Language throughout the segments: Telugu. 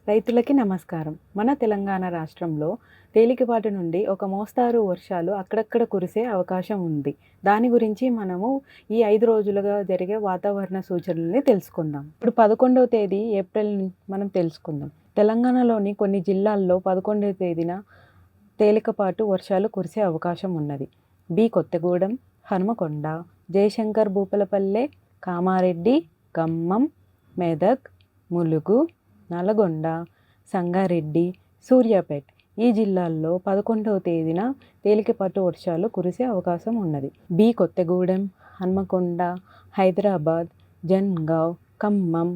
రైతులకి నమస్కారం. మన తెలంగాణ రాష్ట్రంలో తేలికపాటి నుండి ఒక మోస్తారు వర్షాలు అక్కడక్కడ కురిసే అవకాశం ఉంది. దాని గురించి మనము ఈ 5 రోజులుగా జరిగే వాతావరణ సూచనల్ని తెలుసుకుందాం. ఇప్పుడు 11వ తేదీ ఏప్రిల్ మనం తెలుసుకుందాం. తెలంగాణలోని కొన్ని జిల్లాల్లో 11వ తేదీన తేలికపాటు వర్షాలు కురిసే అవకాశం ఉన్నది. కొత్తగూడెం, హనుమకొండ, జయశంకర్ భూపాలపల్లె, కామారెడ్డి, ఖమ్మం, మెదక్, ములుగు, నల్గొండ, సంగారెడ్డి, సూర్యాపేట్ ఈ జిల్లాల్లో 11వ తేదీన తేలికపాటి వర్షాలు కురిసే అవకాశం ఉన్నది. కొత్తగూడెం, హన్మకొండ, హైదరాబాద్, జన్గావ్, ఖమ్మం,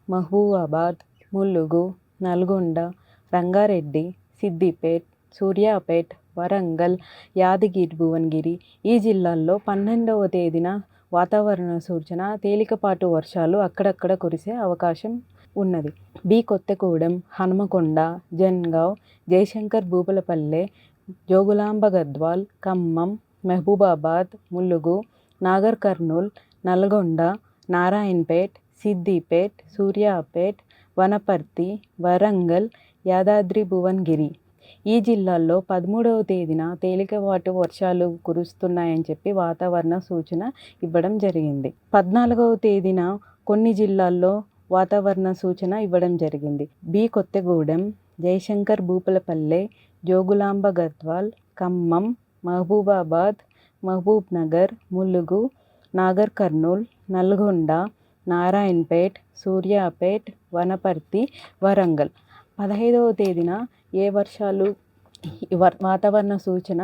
మహబూబాబాద్, ములుగు, నల్గొండ, రంగారెడ్డి, సిద్దిపేట్, సూర్యాపేట్, వరంగల్, యాదగిరి, భువనగిరి ఈ జిల్లాల్లో 12వ తేదీన వాతావరణ సూచన తేలికపాటు వర్షాలు అక్కడక్కడ కురిసే అవకాశం ఉన్నది. కొత్తగూడెం, హనుమకొండ, జన్గావ్, జయశంకర్ భూపాలపల్లె, జోగులాంబ గద్వాల్, ఖమ్మం, మహబూబాబాద్, ములుగు, నాగర్ కర్నూల్, నల్గొండ, నారాయణపేట్, సిద్దిపేట్, సూర్యాపేట్, వనపర్తి, వరంగల్, యాదాద్రి, భువనగిరి ఈ జిల్లాల్లో 13వ తేదీన తేలికపాటి వర్షాలు కురుస్తున్నాయని చెప్పి వాతావరణ సూచన ఇవ్వడం జరిగింది. 14వ తేదీన కొన్ని జిల్లాల్లో వాతావరణ సూచన ఇవ్వడం జరిగింది. కొత్తగూడెం, జయశంకర్ భూపాలపల్లె, జోగులాంబ గద్వాల్, ఖమ్మం, మహబూబాబాద్, మహబూబ్ నగర్, ములుగు, నాగర్ కర్నూల్, నల్గొండ, నారాయణపేట్, సూర్యాపేట్, వనపర్తి, వరంగల్. 15వ తేదీన ఏ వర్షాలు వాతావరణ సూచన